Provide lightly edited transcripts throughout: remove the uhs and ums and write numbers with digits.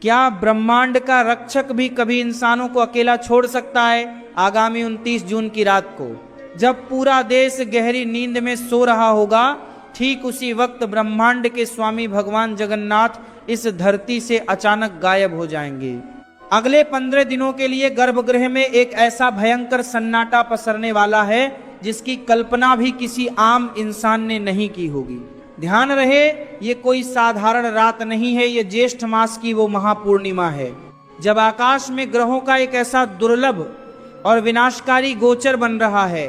क्या ब्रह्मांड का रक्षक भी कभी इंसानों को अकेला छोड़ सकता है? आगामी 29 जून की रात को जब पूरा देश गहरी नींद में सो रहा होगा, ठीक उसी वक्त ब्रह्मांड के स्वामी भगवान जगन्नाथ इस धरती से अचानक गायब हो जाएंगे। अगले 15 दिनों के लिए गर्भगृह में एक ऐसा भयंकर सन्नाटा पसरने वाला है जिसकी कल्पना भी किसी आम इंसान ने नहीं की होगी। ध्यान रहे, ये कोई साधारण रात नहीं है, ये ज्येष्ठ मास की वो महापूर्णिमा है जब आकाश में ग्रहों का एक ऐसा दुर्लभ और विनाशकारी गोचर बन रहा है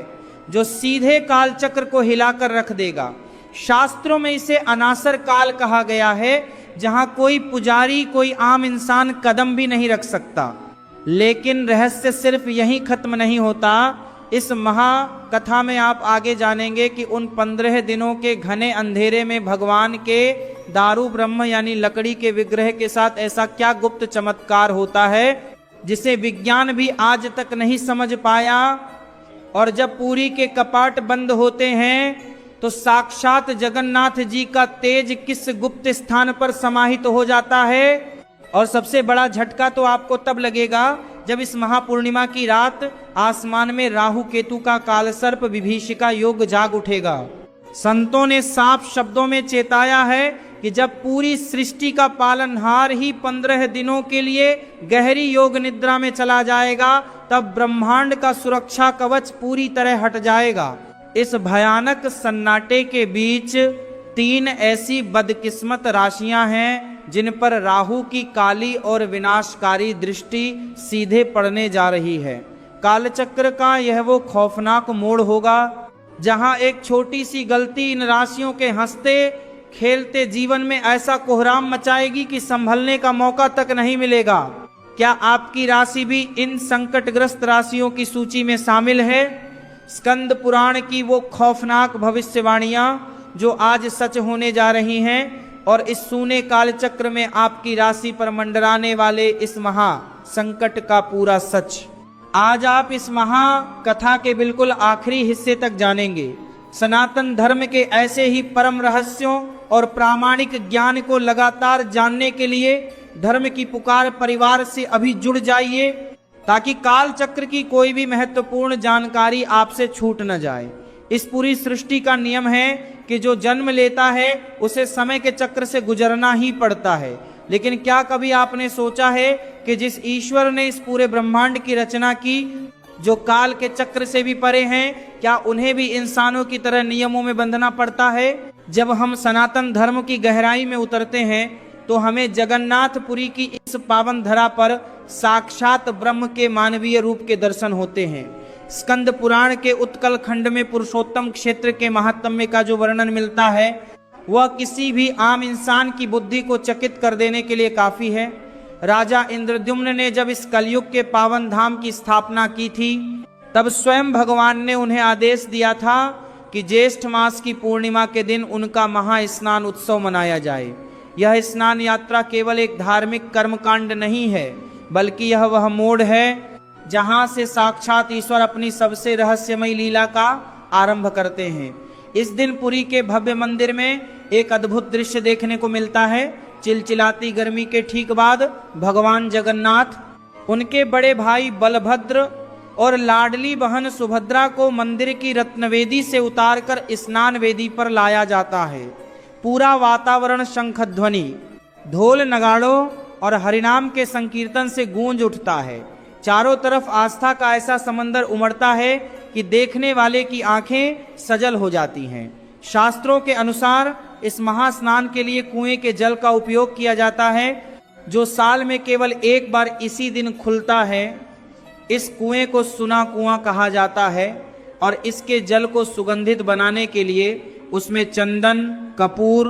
जो सीधे काल चक्र को हिलाकर रख देगा। शास्त्रों में इसे अनासर काल कहा गया है, जहां कोई पुजारी, कोई आम इंसान कदम भी नहीं रख सकता। लेकिन रहस्य सिर्फ यहीं खत्म नहीं होता। इस महाकथा में आप आगे जानेंगे कि उन 15 दिनों के घने अंधेरे में भगवान के दारू ब्रह्म यानी लकड़ी के विग्रह के साथ ऐसा क्या गुप्त चमत्कार होता है जिसे विज्ञान भी आज तक नहीं समझ पाया। और जब पुरी के कपाट बंद होते हैं तो साक्षात जगन्नाथ जी का तेज किस गुप्त स्थान पर समाहित हो जाता है। और सबसे बड़ा झटका तो आपको तब लगेगा जब इस महापूर्णिमा की रात आसमान में राहु केतु का कालसर्प विभीषिका योग जाग उठेगा। संतों ने साफ शब्दों में चेताया है कि जब पूरी सृष्टि का पालनहार ही 15 दिनों के लिए गहरी योग निद्रा में चला जाएगा, तब ब्रह्मांड का सुरक्षा कवच पूरी तरह हट जाएगा। इस भयानक सन्नाटे के बीच 3 ऐसी बदकिस्मत राशियां हैं जिन पर राहु की काली और विनाशकारी दृष्टि सीधे पड़ने जा रही है। कालचक्र का यह वो खौफनाक मोड़ होगा जहां एक छोटी सी गलती इन राशियों के हंसते खेलते जीवन में ऐसा कोहराम मचाएगी कि संभलने का मौका तक नहीं मिलेगा। क्या आपकी राशि भी इन संकटग्रस्त राशियों की सूची में शामिल है? स्कंद पुराण की वो खौफनाक भविष्यवाणियां जो आज सच होने जा रही हैं, और इस सूने कालचक्र में आपकी राशि पर मंडराने वाले इस महा संकट का पूरा सच। आज आप इस महाकथा के बिल्कुल आखिरी हिस्से तक जानेंगे। सनातन धर्म के ऐसे ही परम रहस्यों और प्रामाणिक ज्ञान को लगातार जानने के लिए धर्म की पुकार परिवार से अभी जुड़ जाइए, ताकि काल चक्र की कोई भी महत्वपूर्ण जानकारी आपसे छूट न जाए। इस पूरी सृष्टि का नियम है कि जो जन्म लेता है उसे समय के चक्र से गुजरना ही पड़ता है। लेकिन क्या कभी आपने सोचा है कि जिस ईश्वर ने इस पूरे ब्रह्मांड की रचना की, जो काल के चक्र से भी परे हैं, क्या उन्हें भी इंसानों की तरह नियमों में बंधना पड़ता है? जब हम सनातन धर्म की गहराई में उतरते हैं तो हमें जगन्नाथपुरी की इस पावन धरा पर साक्षात ब्रह्म के मानवीय रूप के दर्शन होते हैं। स्कंद पुराण के उत्कल खंड में पुरुषोत्तम क्षेत्र के महात्म्य का जो वर्णन मिलता है वह किसी भी आम इंसान की बुद्धि को चकित कर देने के लिए काफी है। राजा इंद्रद्युम्न ने जब इस कलयुग के पावन धाम की स्थापना की थी, तब स्वयं भगवान ने उन्हें आदेश दिया था कि ज्येष्ठ मास की पूर्णिमा के दिन उनका महास्नान उत्सव मनाया जाए। यह स्नान यात्रा केवल एक धार्मिक कर्मकांड नहीं है, बल्कि यह वह मोड़ है जहां से साक्षात ईश्वर अपनी सबसे रहस्यमयी लीला का आरंभ करते हैं। इस दिन पुरी के भव्य मंदिर में एक अद्भुत दृश्य देखने को मिलता है। चिलचिलाती गर्मी के ठीक बाद भगवान जगन्नाथ, उनके बड़े भाई बलभद्र और लाडली बहन सुभद्रा को मंदिर की रत्नवेदी से उतारकर स्नान वेदी पर लाया जाता है। पूरा वातावरण शंख ध्वनि, ढोल नगाड़ों और हरिनाम के संकीर्तन से गूंज उठता है। चारों तरफ आस्था का ऐसा समंदर उमड़ता है कि देखने वाले की आंखें सजल हो जाती हैं। शास्त्रों के अनुसार इस महास्नान के लिए कुएं के जल का उपयोग किया जाता है, जो साल में केवल एक बार इसी दिन खुलता है। इस कुएं को सुना कुआं कहा जाता है और इसके जल को सुगंधित बनाने के लिए उसमें चंदन, कपूर,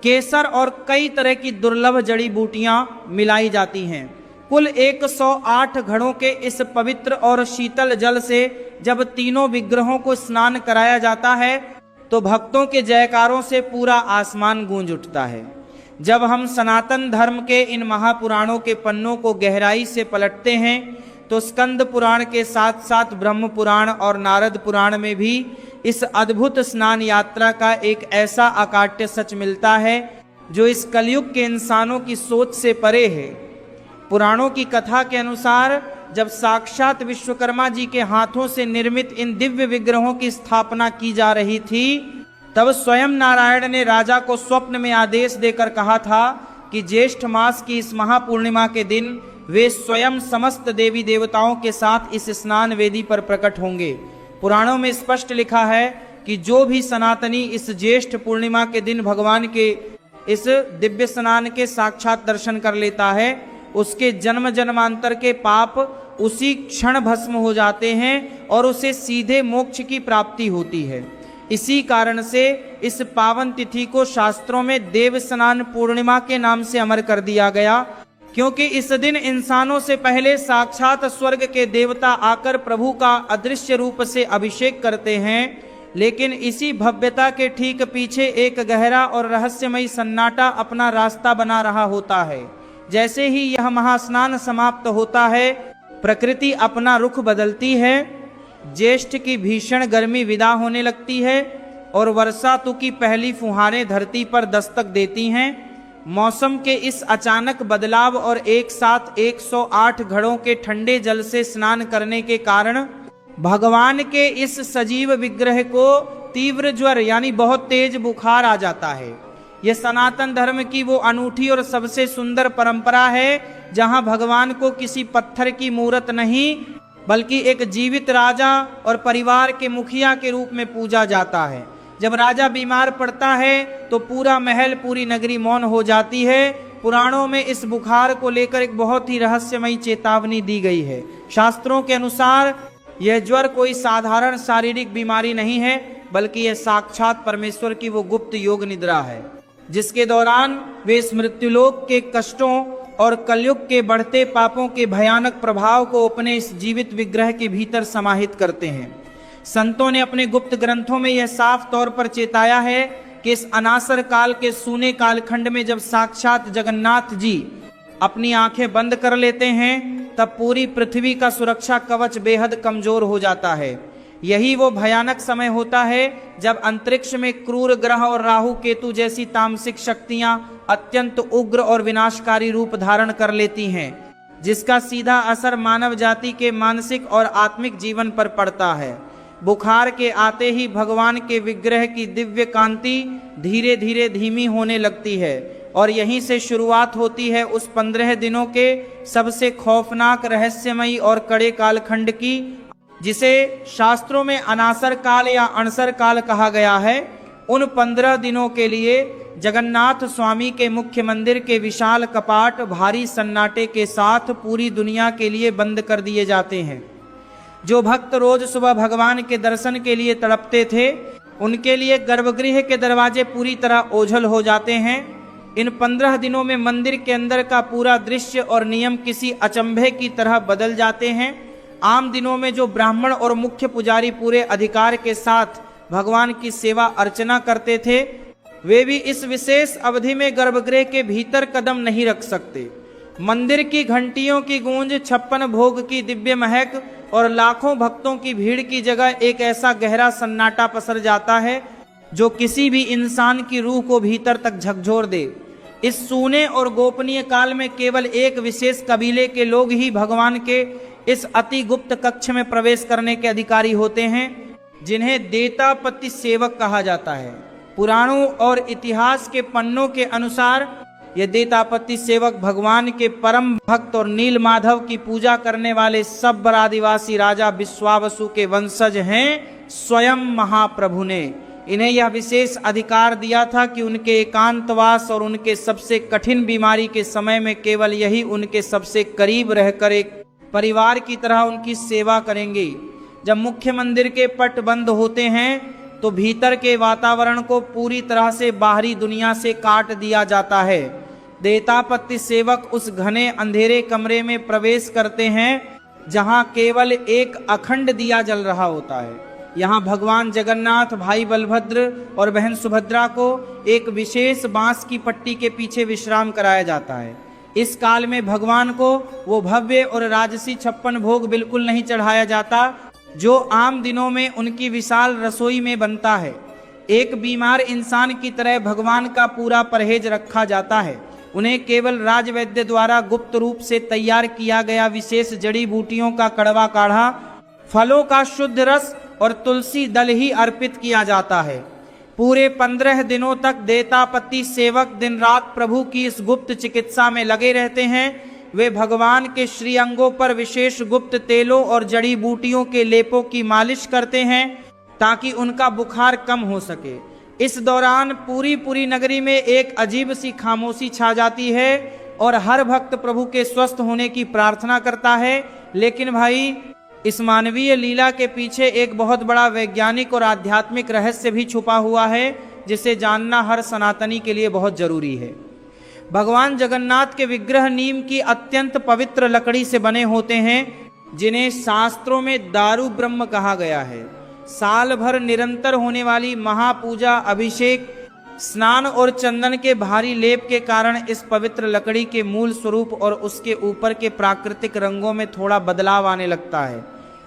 केसर और कई तरह की दुर्लभ जड़ी बूटियां मिलाई जाती हैं। कुल 108 घड़ों के इस पवित्र और शीतल जल से जब तीनों विग्रहों को स्नान कराया जाता है तो भक्तों के जयकारों से पूरा आसमान गूंज उठता है। जब हम सनातन धर्म के इन महापुराणों के पन्नों को गहराई से पलटते हैं तो स्कंद पुराण के साथ साथ ब्रह्म पुराण और नारद पुराण में भी इस अद्भुत स्नान यात्रा का एक ऐसा अकाट्य सच मिलता है जो इस कलयुग के इंसानों की सोच से परे है। पुराणों की कथा के अनुसार जब साक्षात विश्वकर्मा जी के हाथों से निर्मित इन दिव्य विग्रहों की स्थापना की जा रही थी, तब स्वयं नारायण ने राजा को स्वप्न में आदेश देकर कहा था कि ज्येष्ठ मास की इस महापूर्णिमा के दिन वे स्वयं समस्त देवी देवताओं के साथ इस स्नान वेदी पर प्रकट होंगे। पुराणों में स्पष्ट लिखा है कि जो भी सनातनी इस ज्येष्ठ पूर्णिमा के दिन भगवान के इस दिव्य स्नान के साक्षात दर्शन कर लेता है, उसके जन्म जन्मांतर के पाप उसी क्षण भस्म हो जाते हैं और उसे सीधे मोक्ष की प्राप्ति होती है। इसी कारण से इस पावन तिथि को शास्त्रों में देव स्नान पूर्णिमा के नाम से अमर कर दिया गया, क्योंकि इस दिन इंसानों से पहले साक्षात स्वर्ग के देवता आकर प्रभु का अदृश्य रूप से अभिषेक करते हैं। लेकिन इसी भव्यता के ठीक पीछे एक गहरा और रहस्यमयी सन्नाटा अपना रास्ता बना रहा होता है। जैसे ही यह महास्नान समाप्त होता है, प्रकृति अपना रुख बदलती है, ज्येष्ठ की भीषण गर्मी विदा होने लगती है और वर्षा ऋतु की पहली फुहारें धरती पर दस्तक देती हैं। मौसम के इस अचानक बदलाव और एक साथ 108 घड़ों के ठंडे जल से स्नान करने के कारण भगवान के इस सजीव विग्रह को तीव्र ज्वर यानी बहुत तेज बुखार आ जाता है। यह सनातन धर्म की वो अनूठी और सबसे सुंदर परंपरा है जहां भगवान को किसी पत्थर की मूर्त नहीं बल्कि एक जीवित राजा और परिवार के मुखिया के रूप में पूजा जाता है। जब राजा बीमार पड़ता है तो पूरा महल, पूरी नगरी मौन हो जाती है। पुराणों में इस बुखार को लेकर एक बहुत ही रहस्यमयी चेतावनी दी गई है। शास्त्रों के अनुसार यह ज्वर कोई साधारण शारीरिक बीमारी नहीं है, बल्कि यह साक्षात परमेश्वर की वो गुप्त योग निद्रा है, जिसके दौरान वे इस मृत्युलोक के कष्टों और कलयुग के बढ़ते पापों के भयानक प्रभाव को अपने इस जीवित विग्रह के भीतर समाहित करते हैं। संतों ने अपने गुप्त ग्रंथों में यह साफ तौर पर चेताया है कि इस अनासर काल के सूने कालखंड में जब साक्षात जगन्नाथ जी अपनी आंखें बंद कर लेते हैं, तब पूरी पृथ्वी का सुरक्षा कवच बेहद कमजोर हो जाता है। यही वो भयानक समय होता है जब अंतरिक्ष में क्रूर ग्रह और राहु केतु जैसी तामसिक शक्तियां अत्यंत उग्र और विनाशकारी रूप धारण कर लेती हैं, जिसका सीधा असर मानव जाति के मानसिक और आत्मिक जीवन पर पड़ता है। बुखार के आते ही भगवान के विग्रह की दिव्य कांति धीरे धीरे धीमी होने लगती है और यहीं से शुरुआत होती है उस 15 दिनों के सबसे खौफनाक, रहस्यमयी और कड़े कालखंड की, जिसे शास्त्रों में अनासर काल या अणसर काल कहा गया है। उन 15 दिनों के लिए जगन्नाथ स्वामी के मुख्य मंदिर के विशाल कपाट भारी सन्नाटे के साथ पूरी दुनिया के लिए बंद कर दिए जाते हैं। जो भक्त रोज सुबह भगवान के दर्शन के लिए तड़पते थे, उनके लिए गर्भगृह के दरवाजे पूरी तरह ओझल हो जाते हैं। इन 15 दिनों में मंदिर के अंदर का पूरा दृश्य और नियम किसी अचंभे की तरह बदल जाते हैं। आम दिनों में जो ब्राह्मण और मुख्य पुजारी पूरे अधिकार के साथ भगवान की सेवा अर्चना करते थे, वे भी इस विशेष अवधि में गर्भगृह के भीतर कदम नहीं रख सकते। मंदिर की घंटियों की गूंज, 56 भोग की दिव्य महक और लाखों भक्तों की भीड़ की जगह एक ऐसा गहरा सन्नाटा पसर जाता है जो किसी भी इंसान की रूह को भीतर तक झकझोर दे। इस सूने और गोपनीय काल में केवल एक विशेष कबीले के लोग ही भगवान के इस अति गुप्त कक्ष में प्रवेश करने के अधिकारी होते हैं, जिन्हें देतापति सेवक कहा जाता है। पुराणों और इतिहास के पन्नों के अनुसार ये देतापति सेवक भगवान के परम भक्त और नील माधव की पूजा करने वाले सब्बर आदिवासी राजा विश्वावसु के वंशज हैं। स्वयं महाप्रभु ने इन्हें यह विशेष अधिकार दिया था कि उनके एकांतवास और उनके सबसे कठिन बीमारी के समय में केवल यही उनके सबसे करीब रहकर एक परिवार की तरह उनकी सेवा करेंगे। जब मुख्य मंदिर के पट बंद होते हैं तो भीतर के वातावरण को पूरी तरह से बाहरी दुनिया से काट दिया जाता है। देतापति सेवक उस घने अंधेरे कमरे में प्रवेश करते हैं जहां केवल एक अखंड दिया जल रहा होता है। यहाँ भगवान जगन्नाथ, भाई बलभद्र और बहन सुभद्रा को एक विशेष बांस की पट्टी के पीछे विश्राम कराया जाता है। इस काल में भगवान को वो भव्य और राजसी 56 भोग बिल्कुल नहीं चढ़ाया जाता जो आम दिनों में उनकी विशाल रसोई में बनता है। एक बीमार इंसान की तरह भगवान का पूरा परहेज रखा जाता है। उन्हें केवल राजवैद्य द्वारा गुप्त रूप से तैयार किया गया विशेष जड़ी बूटियों का कड़वा काढ़ा, फलों का शुद्ध रस और तुलसी दल ही अर्पित किया जाता है। पूरे 15 दिनों तक देतापति सेवक दिन रात प्रभु की इस गुप्त चिकित्सा में लगे रहते हैं। वे भगवान के श्री अंगों पर विशेष गुप्त तेलों और जड़ी बूटियों के लेपों की मालिश करते हैं ताकि उनका बुखार कम हो सके। इस दौरान पूरी नगरी में एक अजीब सी खामोशी छा जाती है और हर भक्त प्रभु के स्वस्थ होने की प्रार्थना करता है। लेकिन भाई, इस मानवीय लीला के पीछे एक बहुत बड़ा वैज्ञानिक और आध्यात्मिक रहस्य भी छुपा हुआ है, जिसे जानना हर सनातनी के लिए बहुत जरूरी है। भगवान जगन्नाथ के विग्रह नीम की अत्यंत पवित्र लकड़ी से बने होते हैं, जिन्हें शास्त्रों में दारू ब्रह्म कहा गया है। साल भर निरंतर होने वाली महापूजा, अभिषेक, स्नान और चंदन के भारी लेप के कारण इस पवित्र लकड़ी के मूल स्वरूप और उसके ऊपर के प्राकृतिक रंगों में थोड़ा बदलाव आने लगता है।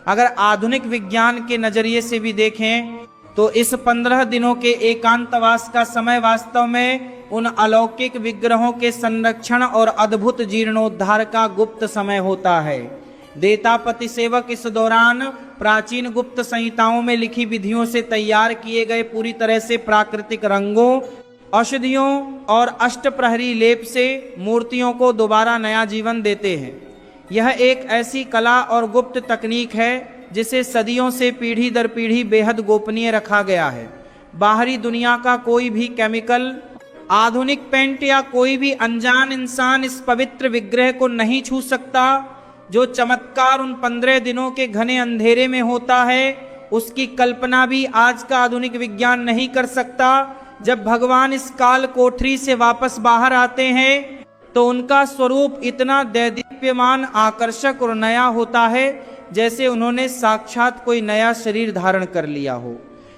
अगर आधुनिक विज्ञान के नजरिए से भी देखें तो इस 15 दिनों के एकांतवास का समय वास्तव में उन अलौकिक विग्रहों के संरक्षण और अद्भुत जीर्णोद्धार का गुप्त समय होता है। देतापति सेवक इस दौरान प्राचीन गुप्त संहिताओं में लिखी विधियों से तैयार किए गए पूरी तरह से प्राकृतिक रंगों, औषधियों और अष्टप्रहरी लेप से मूर्तियों को दोबारा नया जीवन देते हैं। यह एक ऐसी कला और गुप्त तकनीक है जिसे सदियों से पीढ़ी दर पीढ़ी बेहद गोपनीय रखा गया है। बाहरी दुनिया का कोई भी केमिकल, आधुनिक पेंट या कोई भी अनजान इंसान इस पवित्र विग्रह को नहीं छू सकता। जो चमत्कार उन 15 दिनों के घने अंधेरे में होता है, उसकी कल्पना भी आज का आधुनिक विज्ञान नहीं कर सकता। जब भगवान इस काल कोठरी से वापस बाहर आते हैं तो उनका स्वरूप इतना दैदीप्यमान, आकर्षक और नया होता है जैसे उन्होंने साक्षात कोई नया शरीर धारण कर लिया हो।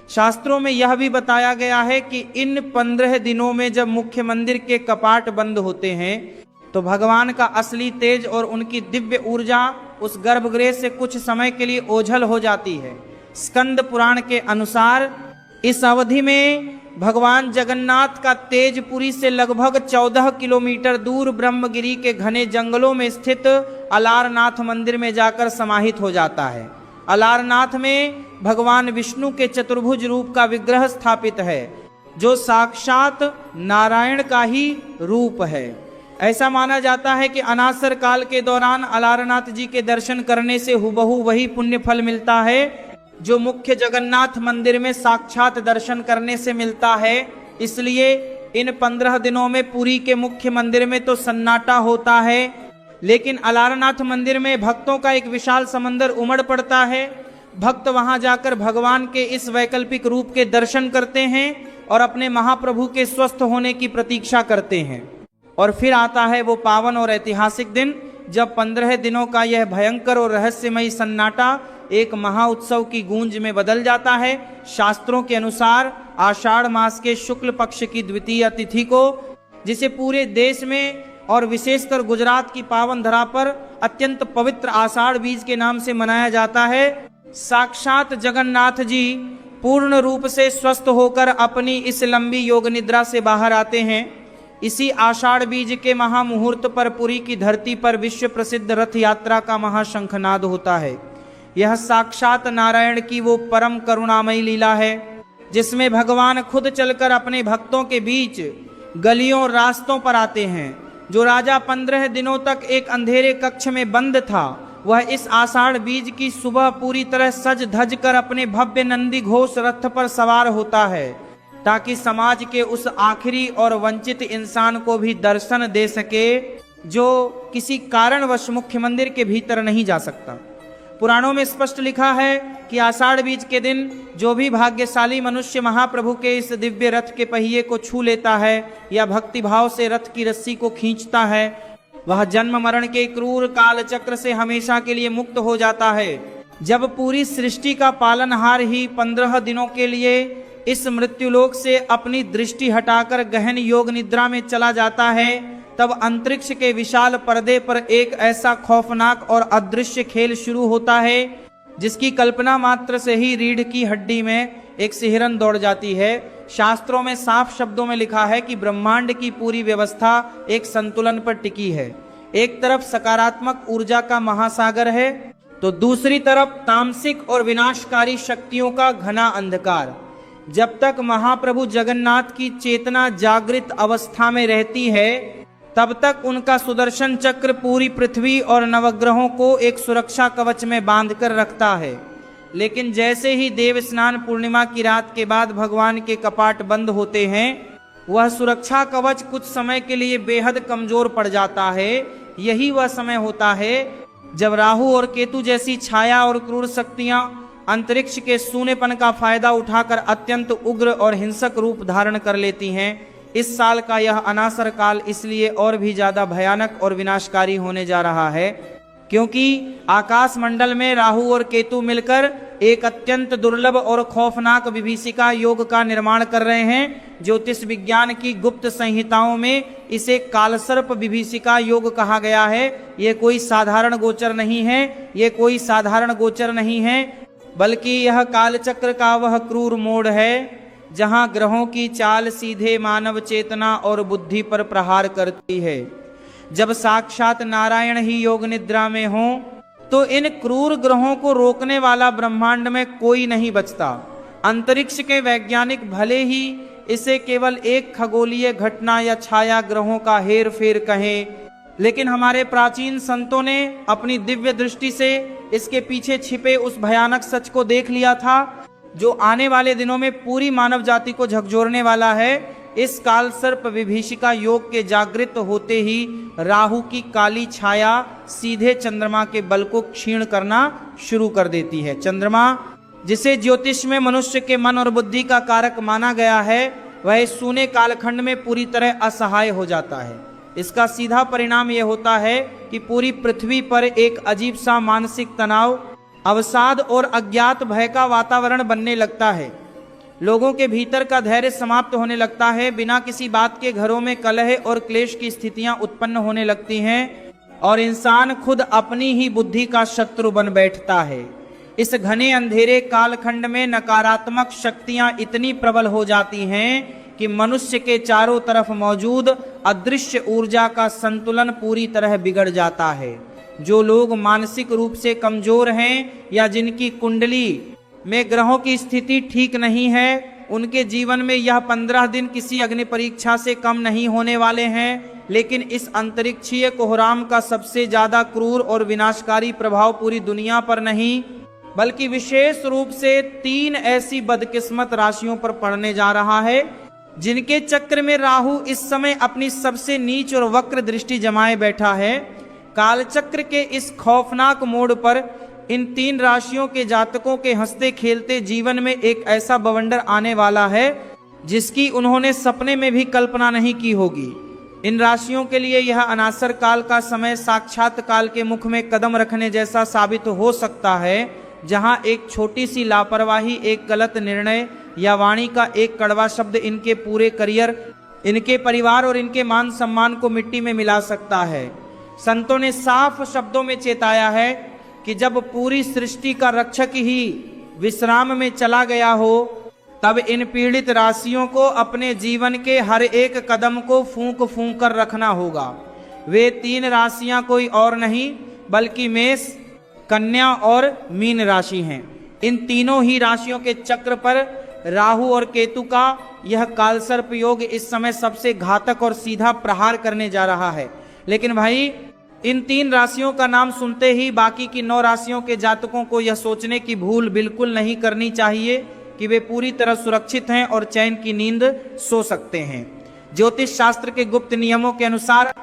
शास्त्रों में यह भी बताया गया है कि इन 15 दिनों में जब मुख्य मंदिर के कपाट बंद होते हैं तो भगवान का असली तेज और उनकी दिव्य ऊर्जा उस गर्भगृह से कुछ समय के लिए ओझल हो जाती है। स्कंद पुराण के अनुसार इस अवधि में भगवान जगन्नाथ का तेजपुरी से लगभग 14 किलोमीटर दूर ब्रह्मगिरी के घने जंगलों में स्थित अलारनाथ मंदिर में जाकर समाहित हो जाता है। अलारनाथ में भगवान विष्णु के चतुर्भुज रूप का विग्रह स्थापित है, जो साक्षात नारायण का ही रूप है। ऐसा माना जाता है कि अनासर काल के दौरान अलारनाथ जी के दर्शन करने से हुबहू वही पुण्य फल मिलता है जो मुख्य जगन्नाथ मंदिर में साक्षात दर्शन करने से मिलता है। इसलिए इन 15 दिनों में पुरी के मुख्य मंदिर में तो सन्नाटा होता है, लेकिन अलारनाथ मंदिर में भक्तों का एक विशाल समंदर उमड़ पड़ता है। भक्त वहां जाकर भगवान के इस वैकल्पिक रूप के दर्शन करते हैं और अपने महाप्रभु के स्वस्थ होने की प्रतीक्षा करते हैं। और फिर आता है वो पावन और ऐतिहासिक दिन जब 15 दिनों का यह भयंकर और रहस्यमयी सन्नाटा एक महाउत्सव की गूंज में बदल जाता है। शास्त्रों के अनुसार आषाढ़ मास के शुक्ल पक्ष की द्वितीय तिथि को, जिसे पूरे देश में और विशेषकर गुजरात की पावन धरा पर अत्यंत पवित्र आषाढ़ बीज के नाम से मनाया जाता है, साक्षात जगन्नाथ जी पूर्ण रूप से स्वस्थ होकर अपनी इस लंबी योग निद्रा से बाहर आते हैं। इसी आषाढ़ बीज के महामुहूर्त पर पुरी की धरती पर विश्व प्रसिद्ध रथ यात्रा का महाशंखनाद होता है। यह साक्षात नारायण की वो परम करुणामयी लीला है जिसमें भगवान खुद चलकर अपने भक्तों के बीच गलियों और रास्तों पर आते हैं। जो राजा 15 दिनों तक एक अंधेरे कक्ष में बंद था, वह इस आषाढ़ बीज की सुबह पूरी तरह सज धज कर अपने भव्य नंदी घोष रथ पर सवार होता है, ताकि समाज के उस आखिरी और वंचित इंसान को भी दर्शन दे सके जो किसी कारणवश मुख्य मंदिर के भीतर नहीं जा सकता। पुराणों में स्पष्ट लिखा है कि आषाढ़ बीज के दिन जो भी भाग्यशाली मनुष्य महाप्रभु के इस दिव्य रथ के पहिए को छू लेता है या भक्ति भाव से रथ की रस्सी को खींचता है, वह जन्म मरण के क्रूर काल चक्र से हमेशा के लिए मुक्त हो जाता है। जब पूरी सृष्टि का पालनहार ही 15 दिनों के लिए इस मृत्युलोक से अपनी दृष्टि हटाकर गहन योग निद्रा में चला जाता है, तब अंतरिक्ष के विशाल पर्दे पर एक ऐसा खौफनाक और अदृश्य खेल शुरू होता है जिसकी कल्पना मात्र से ही रीढ़ की हड्डी में एक सिहरन दौड़ जाती है। शास्त्रों में साफ शब्दों में लिखा है कि ब्रह्मांड की पूरी व्यवस्था एक संतुलन पर टिकी है। एक तरफ सकारात्मक ऊर्जा का महासागर है तो दूसरी तरफ तामसिक और विनाशकारी शक्तियों का घना अंधकार। जब तक महाप्रभु जगन्नाथ की चेतना जागृत अवस्था में रहती है तब तक उनका सुदर्शन चक्र पूरी पृथ्वी और नवग्रहों को एक सुरक्षा कवच में बांधकर रखता है। लेकिन जैसे ही देव स्नान पूर्णिमा की रात के बाद भगवान के कपाट बंद होते हैं, वह सुरक्षा कवच कुछ समय के लिए बेहद कमजोर पड़ जाता है। यही वह समय होता है जब राहु और केतु जैसी छाया और क्रूर शक्तियां अंतरिक्ष के सूनेपन का फायदा उठाकर अत्यंत उग्र और हिंसक रूप धारण कर लेती हैं। इस साल का यह अनासर काल इसलिए और भी ज्यादा भयानक और विनाशकारी होने जा रहा है क्योंकि आकाश मंडल में राहु और केतु मिलकर एक अत्यंत दुर्लभ और खौफनाक विभीषिका योग का निर्माण कर रहे हैं। ज्योतिष विज्ञान की गुप्त संहिताओं में इसे कालसर्प विभीषिका योग कहा गया है। यह कोई साधारण गोचर नहीं है, यह कोई साधारण गोचर नहीं है, बल्कि यह कालचक्र का वह क्रूर मोड़ है जहां ग्रहों की चाल सीधे मानव चेतना और बुद्धि पर प्रहार करती है। जब साक्षात नारायण ही योग निद्रा में हो तो इन क्रूर ग्रहों को रोकने वाला ब्रह्मांड में कोई नहीं बचता। अंतरिक्ष के वैज्ञानिक भले ही इसे केवल एक खगोलीय घटना या छाया ग्रहों का हेर फेर कहें, लेकिन हमारे प्राचीन संतों ने अपनी दिव्य दृष्टि से इसके पीछे छिपे उस भयानक सच को देख लिया था जो आने वाले दिनों में पूरी मानव जाति को झकझोरने वाला है। इस काल सर्प विभीषिका योग के जागृत होते ही राहु की काली छाया सीधे चंद्रमा के बल को क्षीण करना शुरू कर देती है। चंद्रमा जिसे ज्योतिष में मनुष्य के मन और बुद्धि का कारक माना गया है, वह सूने कालखंड में पूरी तरह असहाय हो जाता है। इसका सीधा परिणाम यह होता है कि पूरी पृथ्वी पर एक अजीब सा मानसिक तनाव, अवसाद और अज्ञात भय का वातावरण बनने लगता है। लोगों के भीतर का धैर्य समाप्त होने लगता है। बिना किसी बात के घरों में कलह और क्लेश की स्थितियां उत्पन्न होने लगती हैं और इंसान खुद अपनी ही बुद्धि का शत्रु बन बैठता है। इस घने अंधेरे कालखंड में नकारात्मक शक्तियां इतनी प्रबल हो जाती हैं कि मनुष्य के चारों तरफ मौजूद अदृश्य ऊर्जा का संतुलन पूरी तरह बिगड़ जाता है। जो लोग मानसिक रूप से कमजोर हैं या जिनकी कुंडली में ग्रहों की स्थिति ठीक नहीं है, उनके जीवन में यह 15 दिन किसी अग्नि परीक्षा से कम नहीं होने वाले हैं। लेकिन इस अंतरिक्षीय कोहराम का सबसे ज्यादा क्रूर और विनाशकारी प्रभाव पूरी दुनिया पर नहीं बल्कि विशेष रूप से 3 ऐसी बदकिस्मत राशियों पर पड़ने जा रहा है जिनके चक्र में राहु इस समय अपनी सबसे नीच और वक्र दृष्टि जमाए बैठा है। कालचक्र के इस खौफनाक मोड़ पर इन 3 राशियों के जातकों के हंसते खेलते जीवन में एक ऐसा बवंडर आने वाला है जिसकी उन्होंने सपने में भी कल्पना नहीं की होगी। इन राशियों के लिए यह अनासर काल का समय साक्षात काल के मुख में कदम रखने जैसा साबित हो सकता है, जहां एक छोटी सी लापरवाही, एक गलत निर्णय या वाणी का एक कड़वा शब्द इनके पूरे करियर, इनके परिवार और इनके मान सम्मान को मिट्टी में मिला सकता है। संतों ने साफ शब्दों में चेताया है कि जब पूरी सृष्टि का रक्षक ही विश्राम में चला गया हो तब इन पीड़ित राशियों को अपने जीवन के हर एक कदम को फूंक फूंक कर रखना होगा। वे 3 राशियां कोई और नहीं बल्कि मेष, कन्या और मीन राशि हैं। इन तीनों ही राशियों के चक्र पर राहु और केतु का यह कालसर्प योग इस समय सबसे घातक और सीधा प्रहार करने जा रहा है। लेकिन भाई, इन 3 राशियों का नाम सुनते ही बाकी की 9 राशियों के जातकों को यह सोचने की भूल बिल्कुल नहीं करनी चाहिए कि वे पूरी तरह सुरक्षित हैं और चैन की नींद सो सकते हैं। ज्योतिष शास्त्र के गुप्त नियमों के अनुसार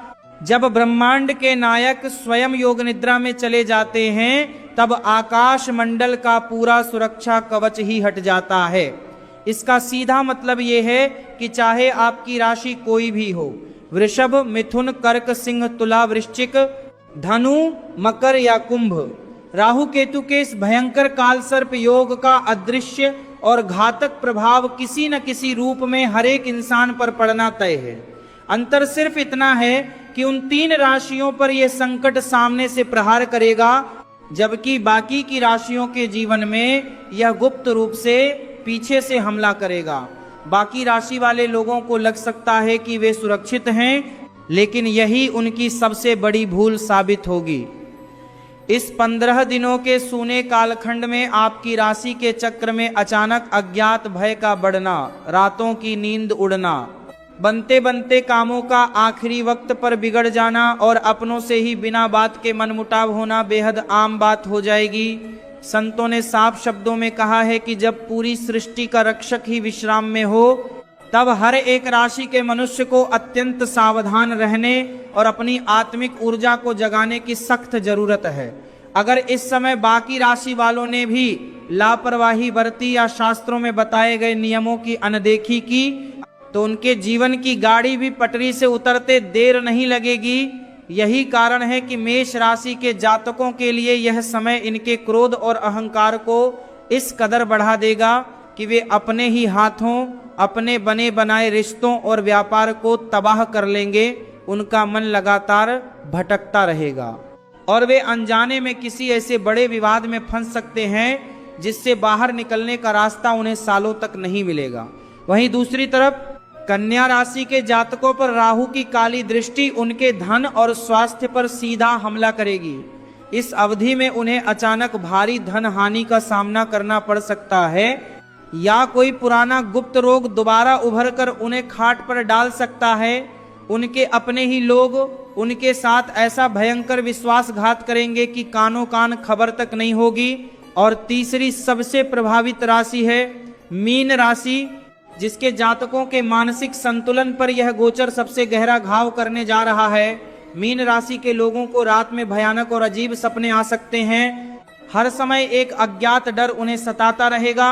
जब ब्रह्मांड के नायक स्वयं योग निद्रा में चले जाते हैं तब आकाश मंडल का पूरा सुरक्षा कवच ही हट जाता है। इसका सीधा मतलब यह है कि चाहे आपकी राशि कोई भी हो, वृषभ, मिथुन, कर्क, सिंह, तुला, वृश्चिक, धनु, मकर या कुंभ, राहु केतु के इस भयंकर कालसर्प योग का अदृश्य और घातक प्रभाव किसी न किसी रूप में हर एक इंसान पर पड़ना तय है। अंतर सिर्फ इतना है कि उन 3 राशियों पर यह संकट सामने से प्रहार करेगा, जबकि बाकी की राशियों के जीवन में यह गुप्त रूप से पीछे से हमला करेगा। बाकी राशि वाले लोगों को लग सकता है कि वे सुरक्षित हैं, लेकिन यही उनकी सबसे बड़ी भूल साबित होगी। इस 15 दिनों के सूने कालखंड में आपकी राशि के चक्र में अचानक अज्ञात भय का बढ़ना, रातों की नींद उड़ना, बनते बनते कामों का आखिरी वक्त पर बिगड़ जाना और अपनों से ही बिना बात के मनमुटाव होना बेहद आम बात हो जाएगी। संतों ने साफ शब्दों में कहा है कि जब पूरी सृष्टि का रक्षक ही विश्राम में हो, तब हर एक राशि के मनुष्य को अत्यंत सावधान रहने और अपनी आत्मिक ऊर्जा को जगाने की सख्त जरूरत है। अगर इस समय बाकी राशि वालों ने भी लापरवाही बरती या शास्त्रों में बताए गए नियमों की अनदेखी की, तो उनके जीवन की गाड़ी भी पटरी से उतरते देर नहीं लगेगी। यही कारण है कि मेष राशि के जातकों के लिए यह समय इनके क्रोध और अहंकार को इस कदर बढ़ा देगा कि वे अपने ही हाथों अपने बने बनाए रिश्तों और व्यापार को तबाह कर लेंगे। उनका मन लगातार भटकता रहेगा और वे अनजाने में किसी ऐसे बड़े विवाद में फंस सकते हैं जिससे बाहर निकलने का रास्ता उन्हें सालों तक नहीं मिलेगा। वहीं दूसरी तरफ कन्या राशि के जातकों पर राहु की काली दृष्टि उनके धन और स्वास्थ्य पर सीधा हमला करेगी। इस अवधि में उन्हें अचानक भारी धन हानि का सामना करना पड़ सकता है या कोई पुराना गुप्त रोग दोबारा उभर कर उन्हें खाट पर डाल सकता है। उनके अपने ही लोग उनके साथ ऐसा भयंकर विश्वासघात करेंगे कि कानों कान खबर तक नहीं होगी। और तीसरी सबसे प्रभावित राशि है मीन राशि, जिसके जातकों के मानसिक संतुलन पर यह गोचर सबसे गहरा घाव करने जा रहा है। मीन राशि के लोगों को रात में भयानक और अजीब सपने आ सकते हैं। हर समय एक अज्ञात डर उन्हें सताता रहेगा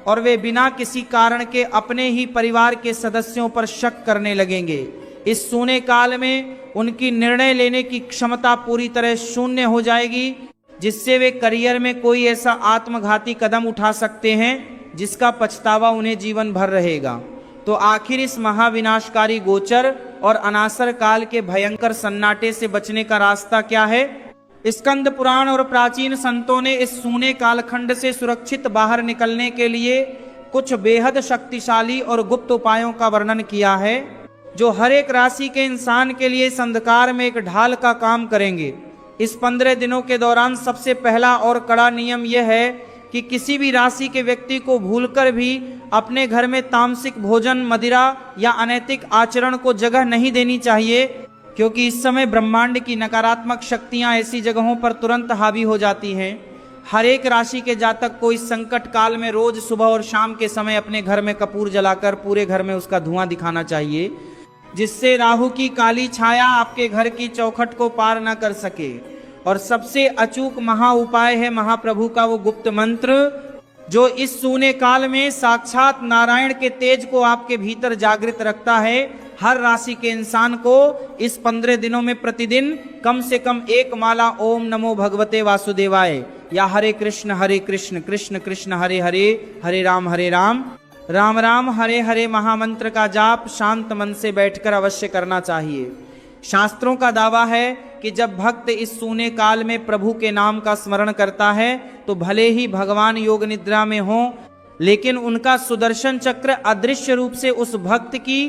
और वे बिना किसी कारण के अपने ही परिवार के सदस्यों पर शक करने लगेंगे। इस सूने काल में उनकी निर्णय लेने की क्षमता पूरी तरह शून्य हो जाएगी, जिससे वे करियर में कोई ऐसा आत्मघाती कदम उठा सकते हैं जिसका पछतावा उन्हें जीवन भर रहेगा। तो आखिर इस महाविनाशकारी गोचर और अनासर काल के भयंकर सन्नाटे से बचने का रास्ता क्या है? स्कंद पुराण और प्राचीन संतों ने इस सूने कालखंड से सुरक्षित बाहर निकलने के लिए कुछ बेहद शक्तिशाली और गुप्त उपायों का वर्णन किया है, जो हर एक राशि के इंसान के लिए इस अंधकार में एक ढाल का काम करेंगे। इस 15 दिनों के दौरान सबसे पहला और कड़ा नियम यह है कि किसी भी राशि के व्यक्ति को भूलकर भी अपने घर में तामसिक भोजन, मदिरा या अनैतिक आचरण को जगह नहीं देनी चाहिए, क्योंकि इस समय ब्रह्मांड की नकारात्मक शक्तियां ऐसी जगहों पर तुरंत हावी हो जाती हैं। हर एक राशि के जातक को इस संकट काल में रोज सुबह और शाम के समय अपने घर में कपूर जलाकर पूरे घर में उसका धुआं दिखाना चाहिए, जिससे राहु की काली छाया आपके घर की चौखट को पार न कर सके। और सबसे अचूक महा उपाय है महाप्रभु का वो गुप्त मंत्र, जो इस सूने काल में साक्षात नारायण के तेज को आपके भीतर जागृत रखता है। हर राशि के इंसान को इस 15 दिनों में प्रतिदिन कम से कम एक माला ओम नमो भगवते वासुदेवाय या हरे कृष्ण कृष्ण कृष्ण हरे हरे, हरे राम राम राम हरे हरे महामंत्र का जाप शांत मन से बैठकर अवश्य करना चाहिए। शास्त्रों का दावा है कि जब भक्त इस सूने काल में प्रभु के नाम का स्मरण करता है तो भले ही भगवान योग निद्रा में हो, लेकिन उनका सुदर्शन चक्र अदृश्य रूप से उस भक्त की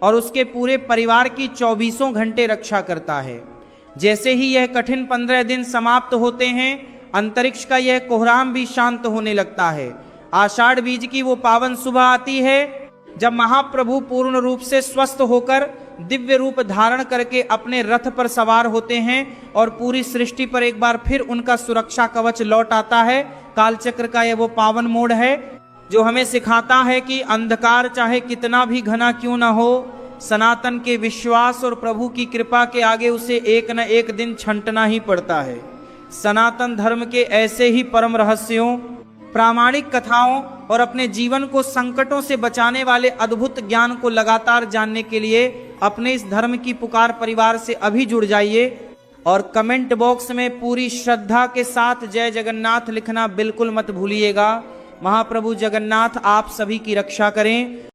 और उसके पूरे परिवार की 24 घंटे रक्षा करता है। जैसे ही यह कठिन 15 दिन समाप्त होते हैं, अंतरिक्ष का यह कोहराम भी शांत होने लगता है। आषाढ़ बीज की वो पावन सुबह आती है जब महाप्रभु पूर्ण रूप से स्वस्थ होकर दिव्य रूप धारण करके अपने रथ पर सवार होते हैं और पूरी सृष्टि पर एक बार फिर उनका सुरक्षा कवच लौट आता है। कालचक्र का यह वो पावन मोड़ है जो हमें सिखाता है कि अंधकार चाहे कितना भी घना क्यों न हो, सनातन के विश्वास और प्रभु की कृपा के आगे उसे एक न एक दिन छंटना ही पड़ता है। सनातन धर्म के ऐसे ही परम रहस्यों, प्रामाणिक कथाओं और अपने जीवन को संकटों से बचाने वाले अद्भुत ज्ञान को लगातार जानने के लिए अपने इस धर्म की पुकार परिवार से अभी जुड़ जाइए और कमेंट बॉक्स में पूरी श्रद्धा के साथ जय जगन्नाथ लिखना बिल्कुल मत भूलिएगा। महाप्रभु जगन्नाथ आप सभी की रक्षा करें।